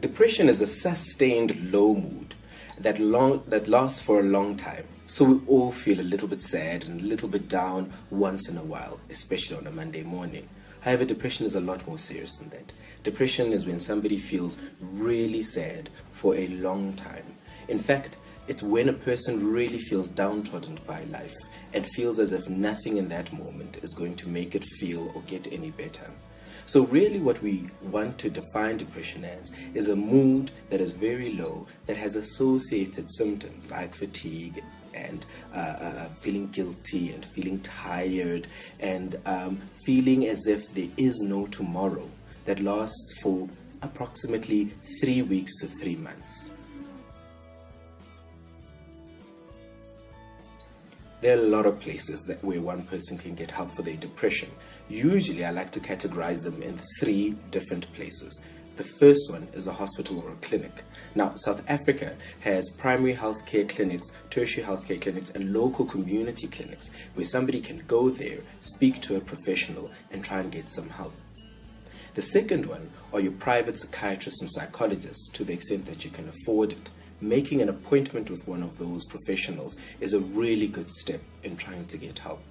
Depression is a sustained low mood that lasts for a long time. So we all feel a little bit sad and a little bit down once in a while, especially on a Monday morning. However, depression is a lot more serious than that. Depression is when somebody feels really sad for a long time. In fact, it's when a person really feels downtrodden by life and feels as if nothing in that moment is going to make it feel or get any better. So really what we want to define depression as is a mood that is very low, that has associated symptoms like fatigue and feeling guilty and feeling tired and feeling as if there is no tomorrow, that lasts for approximately 3 weeks to 3 months. There are a lot of places where one person can get help for their depression. Usually I like to categorize them in 3 different places. The first one is a hospital or a clinic. Now, South Africa has primary healthcare clinics, tertiary healthcare clinics, and local community clinics where somebody can go there, speak to a professional, and try and get some help. The second one are your private psychiatrists and psychologists, to the extent that you can afford it. Making an appointment with one of those professionals is a really good step in trying to get help.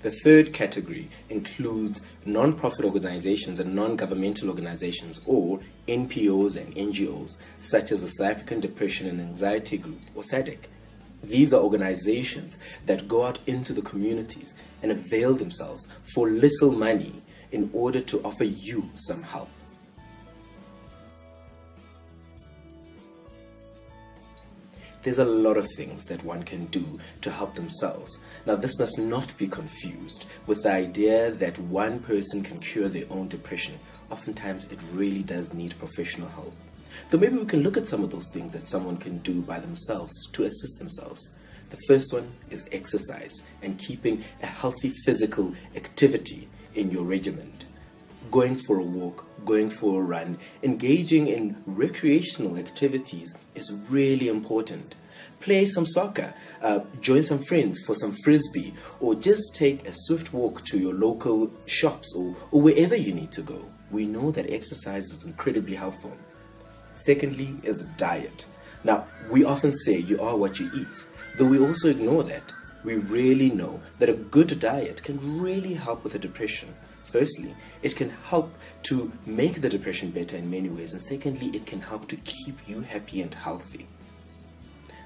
The third category includes non-profit organizations and non-governmental organizations, or NPOs and NGOs, such as the South African Depression and Anxiety Group, or SADAG. These are organizations that go out into the communities and avail themselves for little money in order to offer you some help. There's a lot of things that one can do to help themselves. Now, this must not be confused with the idea that one person can cure their own depression. Oftentimes, it really does need professional help. So maybe we can look at some of those things that someone can do by themselves to assist themselves. The first one is exercise and keeping a healthy physical activity in your regimen. Going for a walk, going for a run, engaging in recreational activities is really important. Play some soccer, join some friends for some frisbee, or just take a swift walk to your local shops or wherever you need to go. We know that exercise is incredibly helpful. Secondly is diet. Now, we often say you are what you eat, though we also ignore that. We really know that a good diet can really help with the depression. Firstly, it can help to make the depression better in many ways, and secondly, it can help to keep you happy and healthy.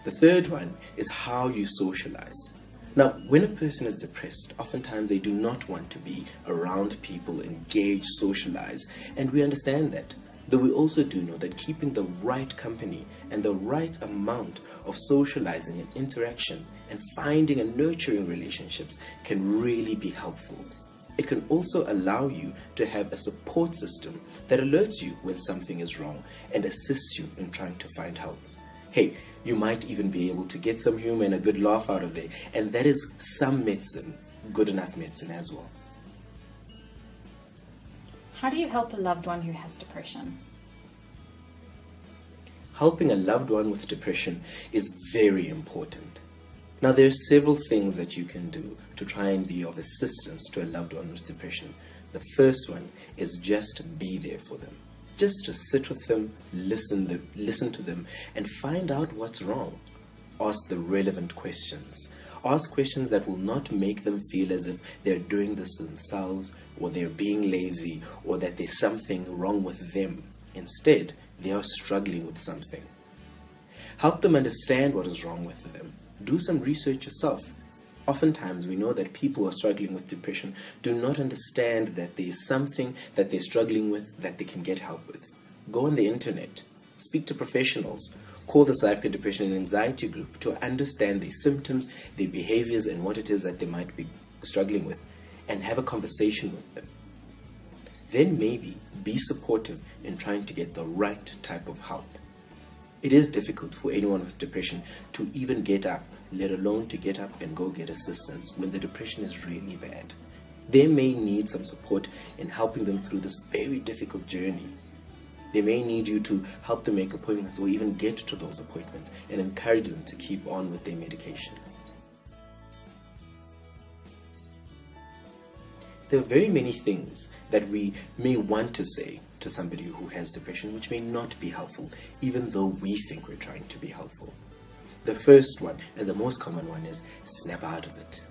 The third one is how you socialize. Now, when a person is depressed, oftentimes they do not want to be around people, engage, socialize, and we understand that. Though we also do know that keeping the right company and the right amount of socializing and interaction and finding and nurturing relationships can really be helpful. It can also allow you to have a support system that alerts you when something is wrong and assists you in trying to find help. Hey, you might even be able to get some humor and a good laugh out of there, and that is some medicine, good enough medicine as well. How do you help a loved one who has depression? Helping a loved one with depression is very important. Now, there are several things that you can do to try and be of assistance to a loved one with depression. The first one is just be there for them. Just to sit with them, listen to them, and find out what's wrong. Ask the relevant questions. Ask questions that will not make them feel as if they're doing this themselves, or they're being lazy, or that there's something wrong with them. Instead, they are struggling with something. Help them understand what is wrong with them. Do some research yourself. Oftentimes we know that people who are struggling with depression do not understand that there is something that they're struggling with that they can get help with. Go on the internet, speak to professionals, call the South African Depression and Anxiety Group to understand their symptoms, their behaviors, and what it is that they might be struggling with, and have a conversation with them. Then maybe be supportive in trying to get the right type of help. It is difficult for anyone with depression to even get up, let alone to get up and go get assistance when the depression is really bad. They may need some support in helping them through this very difficult journey. They may need you to help them make appointments or even get to those appointments and encourage them to keep on with their medication. There are very many things that we may want to say to somebody who has depression which may not be helpful, even though we think we're trying to be helpful. The first one, and the most common one, is snap out of it.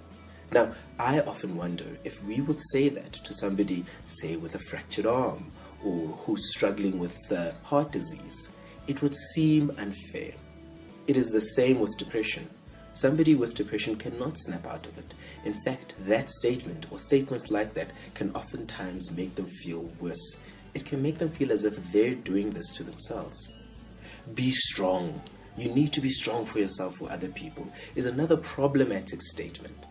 Now, I often wonder if we would say that to somebody, say, with a fractured arm, or who's struggling with heart disease, it would seem unfair. It is the same with depression. Somebody with depression cannot snap out of it. In fact, that statement or statements like that can oftentimes make them feel worse. It can make them feel as if they're doing this to themselves. Be strong. You need to be strong for yourself or other people is another problematic statement.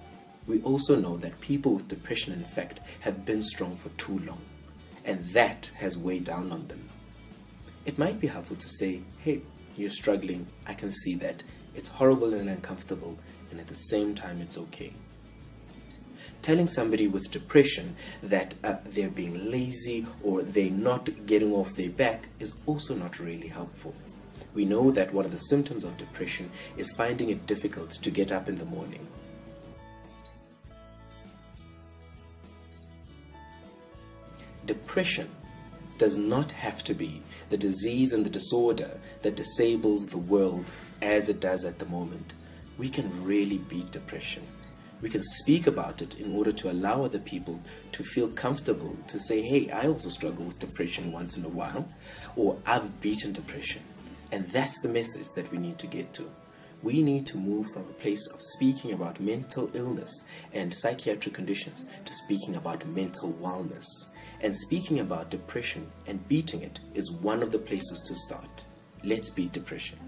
We also know that people with depression, in fact, have been strong for too long, and that has weighed down on them. It might be helpful to say, hey, you're struggling, I can see that. It's horrible and uncomfortable, and at the same time, it's okay. Telling somebody with depression that they're being lazy or they're not getting off their back is also not really helpful. We know that one of the symptoms of depression is finding it difficult to get up in the morning. Depression does not have to be the disease and the disorder that disables the world as it does at the moment. We can really beat depression. We can speak about it in order to allow other people to feel comfortable to say, hey, I also struggle with depression once in a while, or I've beaten depression. And that's the message that we need to get to. We need to move from a place of speaking about mental illness and psychiatric conditions to speaking about mental wellness. And speaking about depression and beating it is one of the places to start. Let's beat depression.